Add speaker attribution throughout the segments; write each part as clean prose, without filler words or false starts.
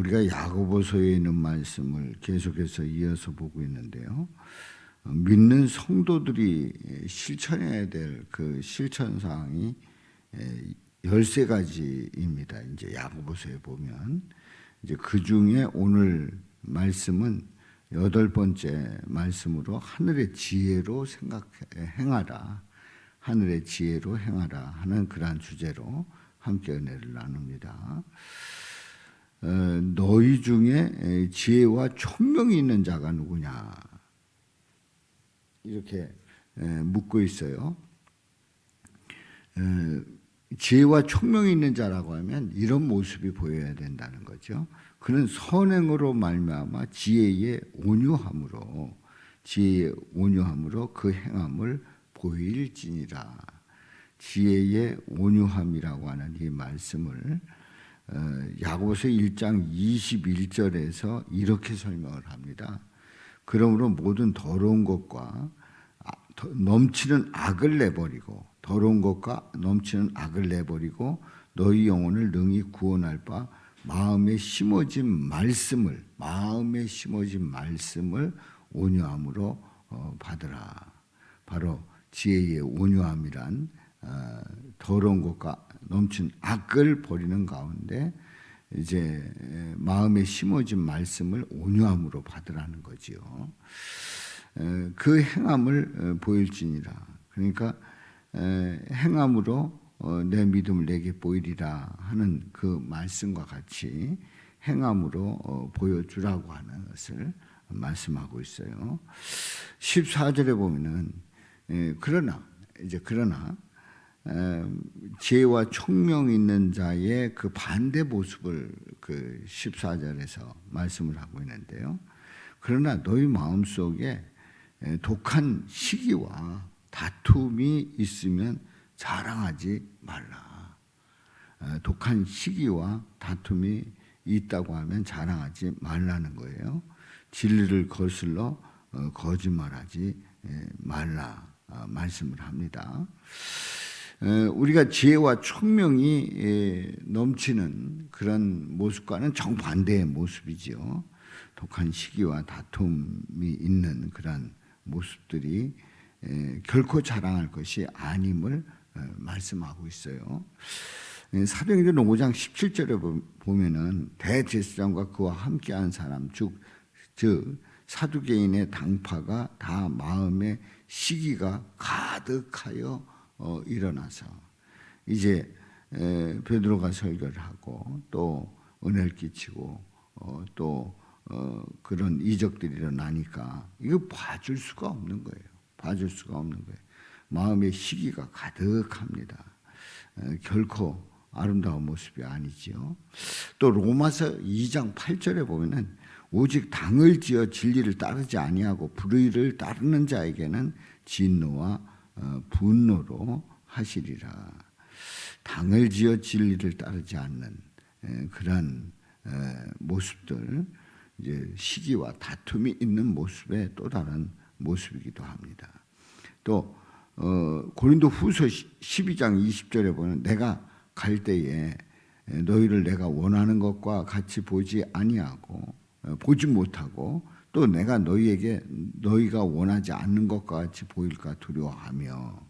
Speaker 1: 우리가 야고보서에 있는 말씀을 계속해서 이어서 보고 있는데요. 믿는 성도들이 실천해야 될 그 실천 사항이 13가지입니다. 이제 야고보서에 보면 이제 그 중에 오늘 말씀은 8번째 말씀으로 하늘의 지혜로 행하라. 하늘의 지혜로 행하라 하는 그러한 주제로 함께 은혜를 나눕니다. 너희 중에 지혜와 총명이 있는 자가 누구냐? 이렇게 묻고 있어요. 지혜와 총명이 있는 자라고 하면 이런 모습이 보여야 된다는 거죠. 그는 선행으로 말미암아 지혜의 온유함으로 그 행함을 보일지니라. 지혜의 온유함이라고 하는 이 말씀을 야고보서 1장 21절에서 이렇게 설명을 합니다. 그러므로 모든 더러운 것과 넘치는 악을 내버리고 너희 영혼을 능히 구원할 바 마음에 심어진 말씀을 온유함으로 받으라. 바로 지혜의 온유함이란 더러운 것과 넘친 악을 버리는 가운데 이제 마음에 심어진 말씀을 온유함으로 받으라는 거지요. 그 행함을 보일지니라. 그러니까 행함으로 내 믿음을 내게 보이리라 하는 그 말씀과 같이 행함으로 보여주라고 하는 것을 말씀하고 있어요. 14절에 보면은 그러나 지혜와 총명 있는 자의 그 반대 모습을 그 14절에서 말씀을 하고 있는데요. 그러나 너희 마음속에 독한 시기와 다툼이 있으면 자랑하지 말라. 독한 시기와 다툼이 있다고 하면 자랑하지 말라는 거예요. 진리를 거슬러 거짓말하지 말라 말씀을 합니다. 우리가 지혜와 총명이 넘치는 그런 모습과는 정반대의 모습이지요. 독한 시기와 다툼이 있는 그런 모습들이 결코 자랑할 것이 아님을 말씀하고 있어요. 사도행전 5장 17절에 보면은 대제사장과 그와 함께한 사람 즉 사두개인의 당파가 다 마음에 시기가 가득하여 일어나서 이제 베드로가 설교를 하고 또 은혜를 끼치고 또 그런 이적들이 일어나니까 이거 봐줄 수가 없는 거예요. 마음의 시기가 가득합니다. 결코 아름다운 모습이 아니지요. 또 로마서 2장 8절에 보면은 오직 당을 지어 진리를 따르지 아니하고 불의를 따르는 자에게는 진노와 분노로 하시리라. 당을 지어 진리를 따르지 않는 그런 모습들, 이제 시기와 다툼이 있는 모습의 또 다른 모습이기도 합니다. 또 고린도 후서 12장 20절에 보면 내가 갈 때에 너희를 내가 원하는 것과 같이 보지 못하고 또 내가 너희에게 너희가 원하지 않는 것과 같이 보일까 두려워하며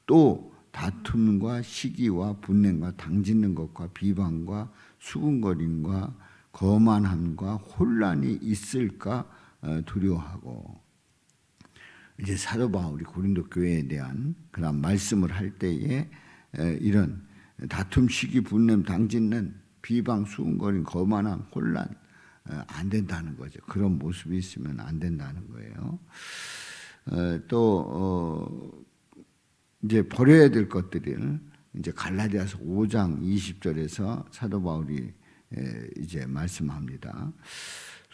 Speaker 1: 또 다툼과 시기와 분냄과 당짓는 것과 비방과 수군거림과 거만함과 혼란이 있을까 두려워하고 이제 사도 바울이 고린도 교회에 대한 그런 말씀을 할 때에 이런 다툼, 시기, 분냄, 당짓는 비방, 수군거림, 거만함, 혼란 안 된다는 거죠. 그런 모습이 있으면 안 된다는 거예요. 또 이제 버려야 될 것들을 이제 갈라디아서 5장 20절에서 사도 바울이 이제 말씀합니다.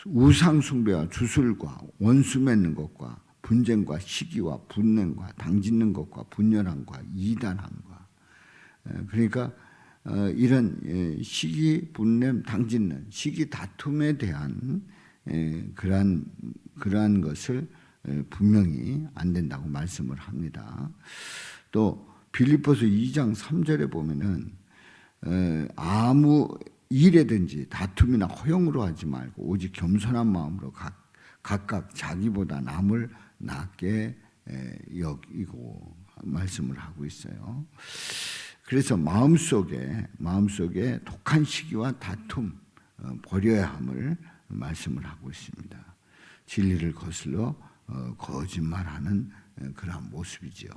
Speaker 1: 우상 숭배와 주술과 원수 맺는 것과 분쟁과 시기와 분냄과 당짓는 것과 분열함과 이단함과 그러니까 이런 시기, 분냄, 당짓는 시기 다툼에 대한 그러한 것을 분명히 안 된다고 말씀을 합니다. 또 빌립보서 2장 3절에 보면은 아무 일에든지 다툼이나 허용으로 하지 말고 오직 겸손한 마음으로 각각 자기보다 남을 낮게 여기고 말씀을 하고 있어요. 그래서 마음속에 독한 시기와 다툼 버려야 함을 말씀을 하고 있습니다. 진리를 거슬러 거짓말하는 그런 모습이죠.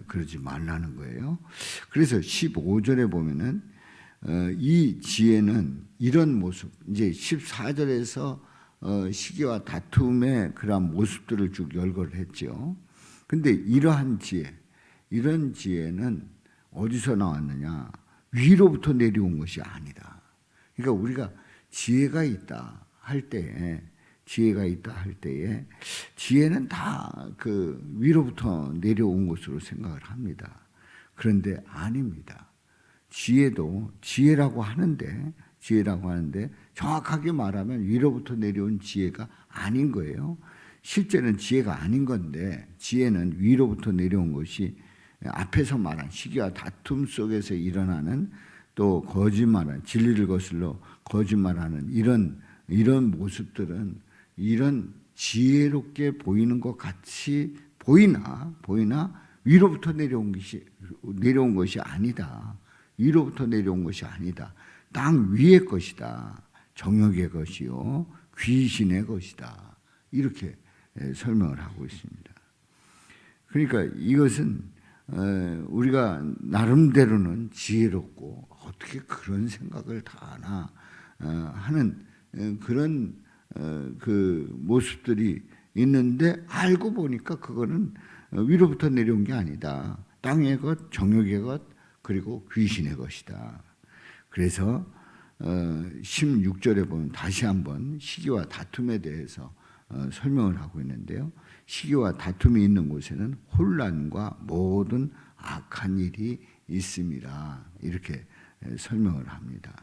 Speaker 1: 그러지 말라는 거예요. 그래서 15절에 보면은 이 지혜는 이런 모습, 이제 14절에서 시기와 다툼의 그런 모습들을 쭉 열거를 했죠. 근데 이런 지혜는 어디서 나왔느냐? 위로부터 내려온 것이 아니다. 그러니까 우리가 지혜가 있다 할 때에 지혜는 다 그 위로부터 내려온 것으로 생각을 합니다. 그런데 아닙니다. 지혜도 지혜라고 하는데 정확하게 말하면 위로부터 내려온 지혜가 아닌 거예요. 실제는 지혜가 아닌 건데 지혜는 위로부터 내려온 것이 앞에서 말한 시기와 다툼 속에서 일어나는 또 거짓말하는 진리를 거슬러 거짓말하는 이런 모습들은 이런 지혜롭게 보이는 것 같이 보이나 위로부터 내려온 것이 아니다. 위로부터 내려온 것이 아니다. 땅 위의 것이다. 정욕의 것이요 귀신의 것이다. 이렇게 설명을 하고 있습니다. 그러니까 이것은 우리가 나름대로는 지혜롭고 어떻게 그런 생각을 다 하나 하는 그런 그 모습들이 있는데 알고 보니까 그거는 위로부터 내려온 게 아니다. 땅의 것, 정욕의 것, 그리고 귀신의 것이다. 그래서 16절에 보면 다시 한번 시기와 다툼에 대해서 설명을 하고 있는데요. 시기와 다툼이 있는 곳에는 혼란과 모든 악한 일이 있습니다. 이렇게 설명을 합니다.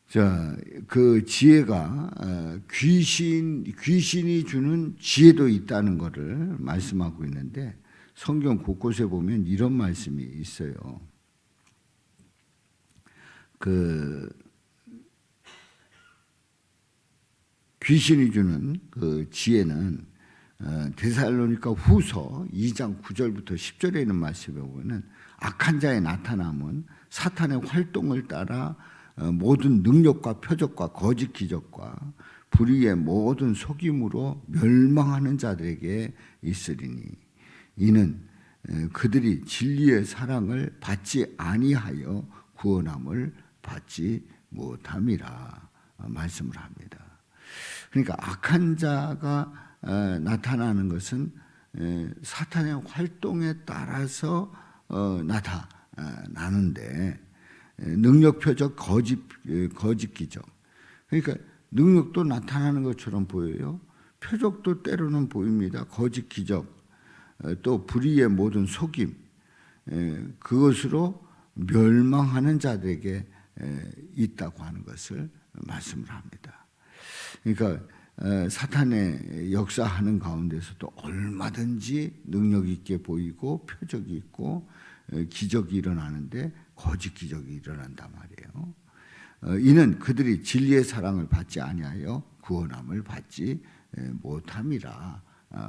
Speaker 1: 자, 그 지혜가 귀신이 주는 지혜도 있다는 것을 말씀하고 있는데 성경 곳곳에 보면 이런 말씀이 있어요. 그 귀신이 주는 그 지혜는 데살로니가 후서 2장 9절부터 10절에 있는 말씀에 보면 악한 자의 나타남은 사탄의 활동을 따라 모든 능력과 표적과 거짓 기적과 불의의 모든 속임으로 멸망하는 자들에게 있으리니 이는 그들이 진리의 사랑을 받지 아니하여 구원함을 받지 못함이라 말씀을 합니다. 그러니까 악한 자가 나타나는 것은 사탄의 활동에 따라서 나타나는데 능력 표적 거짓 기적 그러니까 능력도 나타나는 것처럼 보여요. 표적도 때로는 보입니다. 거짓 기적 또 불의의 모든 속임 그것으로 멸망하는 자들에게 있다고 하는 것을 말씀을 합니다. 그러니까 사탄의 역사하는 가운데서도 얼마든지 능력 있게 보이고 표적이 있고 기적이 일어나는데 거짓 기적이 일어난단 말이에요. 이는 그들이 진리의 사랑을 받지 아니하여 구원함을 받지 못함이라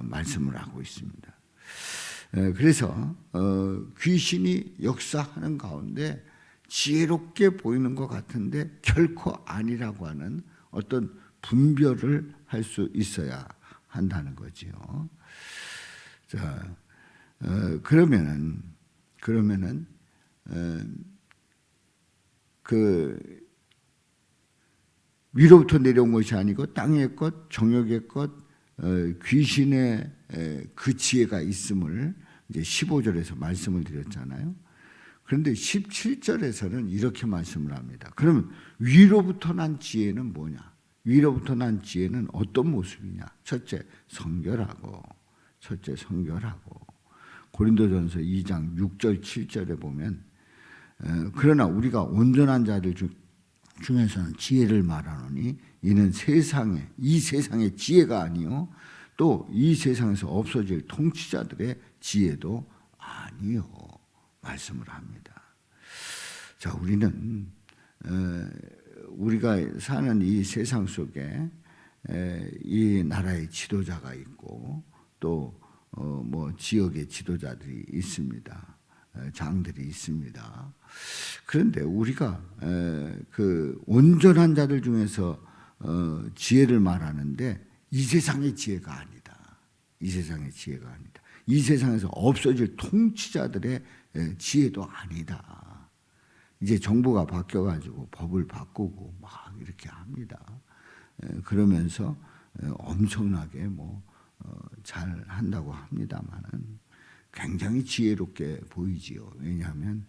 Speaker 1: 말씀을 하고 있습니다. 그래서 귀신이 역사하는 가운데 지혜롭게 보이는 것 같은데 결코 아니라고 하는 어떤 분별을 할 수 있어야 한다는 거지요. 자, 그러면은 그 위로부터 내려온 것이 아니고 땅의 것, 정욕의 것, 귀신의 그 지혜가 있음을 이제 15절에서 말씀을 드렸잖아요. 그런데 17절에서는 이렇게 말씀을 합니다. 그러면 위로부터 난 지혜는 뭐냐? 위로부터 난 지혜는 어떤 모습이냐? 첫째, 성결하고 고린도전서 2장 6절 7절에 보면 그러나 우리가 온전한 자들 중에서는 지혜를 말하노니 이는 이 세상의 지혜가 아니요 또 이 세상에서 없어질 통치자들의 지혜도 아니요 말씀을 합니다. 자, 우리는 우리가 사는 이 세상 속에 이 나라의 지도자가 있고 또 뭐 지역의 지도자들이 있습니다. 장들이 있습니다. 그런데 우리가 그 온전한 자들 중에서 지혜를 말하는데 이 세상의 지혜가 아니다. 이 세상의 지혜가 아니다. 이 세상에서 없어질 통치자들의 지혜도 아니다. 이제 정부가 바뀌어가지고 법을 바꾸고 막 이렇게 합니다. 그러면서 엄청나게 잘 한다고 합니다만은 굉장히 지혜롭게 보이지요. 왜냐하면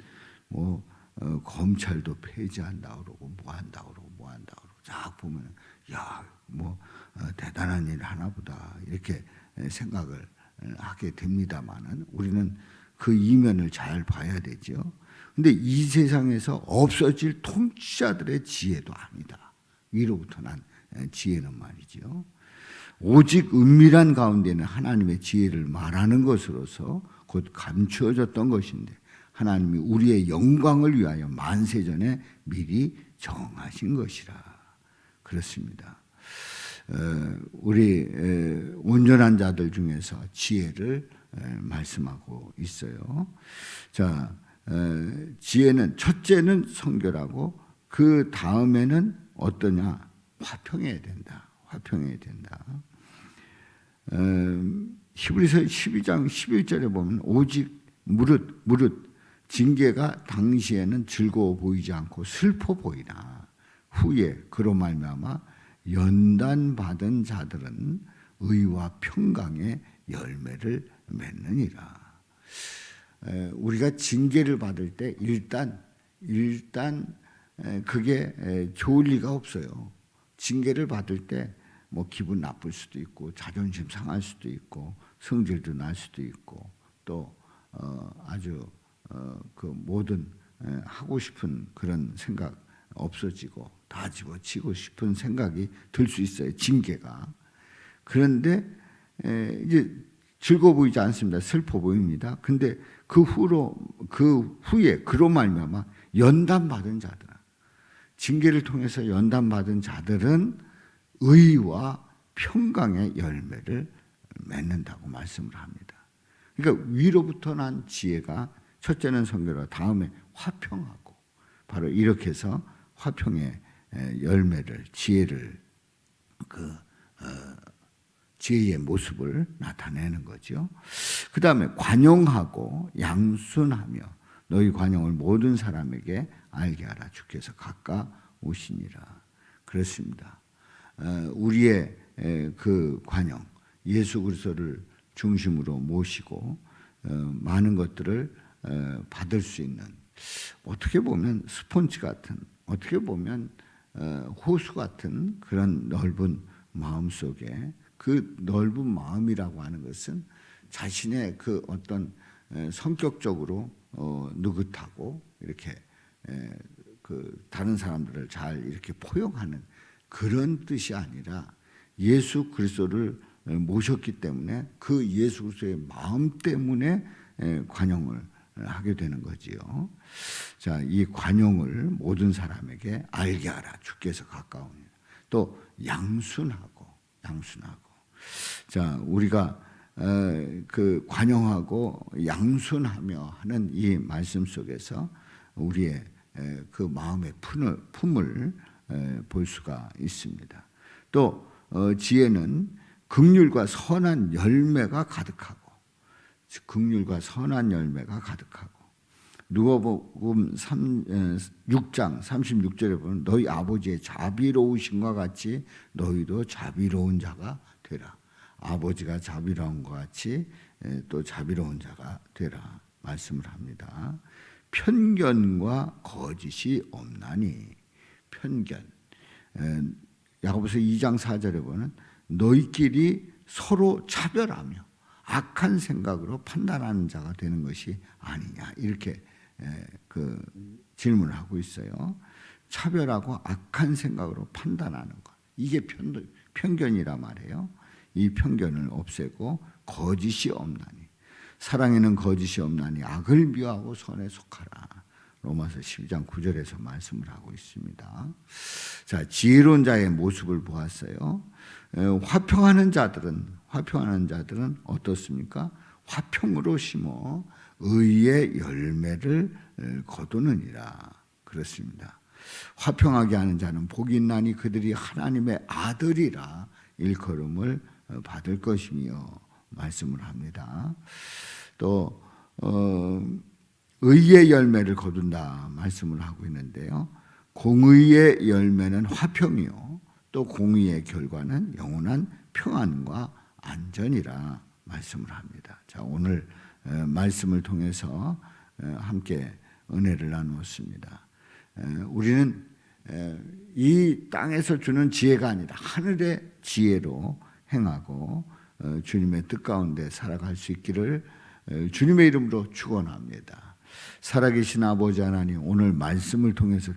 Speaker 1: 검찰도 폐지한다 그러고 뭐 한다 그러고 뭐 한다 그러고 쫙 보면 대단한 일 하나보다 이렇게 생각을 하게 됩니다만은 우리는 그 이면을 잘 봐야 되죠. 근데 이 세상에서 없어질 통치자들의 지혜도 아니다. 위로부터 난 지혜는 말이죠. 오직 은밀한 가운데는 하나님의 지혜를 말하는 것으로서 곧 감추어졌던 것인데 하나님이 우리의 영광을 위하여 만세전에 미리 정하신 것이라. 그렇습니다. 우리 온전한 자들 중에서 지혜를 말씀하고 있어요. 자, 지혜는 첫째는 성결하고 그 다음에는 어떠냐? 화평해야 된다. 화평해야 된다. 히브리서 12장 11절에 보면 오직 무릇 징계가 당시에는 즐거워 보이지 않고 슬퍼 보이나 후에 그로 말미암아 연단받은 자들은 의와 평강의 열매를 맺느니라. 우리가 징계를 받을 때 일단 그게 좋을 리가 없어요. 징계를 받을 때 기분 나쁠 수도 있고 자존심 상할 수도 있고 성질도 날 수도 있고 또 아주 그 모든 하고 싶은 그런 생각 없어지고 다 집어치고 싶은 생각이 들 수 있어요. 징계가. 그런데 이제 즐거워 보이지 않습니다. 슬퍼 보입니다. 근데 그 후에 그로 말미암아 연단받은 자들, 징계를 통해서 연단받은 자들은 의와 평강의 열매를 맺는다고 말씀을 합니다. 그러니까 위로부터 난 지혜가 첫째는 성결하고 다음에 화평하고 바로 이렇게 해서 화평의 열매를 지혜를 지혜의 모습을 나타내는 거죠. 그 다음에 관용하고 양순하며 너희 관용을 모든 사람에게 알게 하라. 주께서 가까우시니라. 그렇습니다. 우리의 그 관용, 예수 그리스도를 중심으로 모시고 많은 것들을 받을 수 있는 어떻게 보면 스폰지 같은 어떻게 보면 호수 같은 그런 넓은 마음 속에 그 넓은 마음이라고 하는 것은 자신의 그 어떤 성격적으로 느긋하고 이렇게 그 다른 사람들을 잘 이렇게 포용하는 그런 뜻이 아니라 예수 그리스도를 모셨기 때문에 그 예수 그리스도의 마음 때문에 관용을 하게 되는 거지요. 자, 이 관용을 모든 사람에게 알게 하라. 주께서 가까우니. 또 양순하고. 자, 우리가 그 관용하고 양순하며 하는 이 말씀 속에서 우리의 그 마음의 품을 볼 수가 있습니다. 또 지혜는 긍휼과 선한 열매가 가득하고 누가복음 6장 36절에 보면 너희 아버지의 자비로우심과 같이 너희도 자비로운 자가 되라. 아버지가 자비로운 것 같이 또 자비로운 자가 되라 말씀을 합니다. 편견과 거짓이 없나니. 편견. 야고보서 2장 4절에 보면 너희끼리 서로 차별하며 악한 생각으로 판단하는 자가 되는 것이 아니냐 이렇게 그 질문을 하고 있어요. 차별하고 악한 생각으로 판단하는 것, 이게 편견이라 말이에요. 이 편견을 없애고 거짓이 없나니, 사랑에는 거짓이 없나니 악을 미워하고 선에 속하라. 로마서 12장 9절에서 말씀을 하고 있습니다. 자, 지혜로운 자의 모습을 보았어요. 화평하는 자들은 어떻습니까? 화평으로 심어 의의 열매를 거두느니라. 그렇습니다. 화평하게 하는 자는 복이 있나니 그들이 하나님의 아들이라 일컬음을 받을 것이며 말씀을 합니다. 또 의의 열매를 거둔다 말씀을 하고 있는데요. 공의의 열매는 화평이요, 또 공의의 결과는 영원한 평안과 안전이라 말씀을 합니다. 자, 오늘 말씀을 통해서 함께 은혜를 나누었습니다. 우리는 이 땅에서 주는 지혜가 아니라 하늘의 지혜로 행하고 주님의 뜻 가운데 살아갈 수 있기를 주님의 이름으로 축원합니다. 살아계신 아버지 하나님, 오늘 말씀을 통해서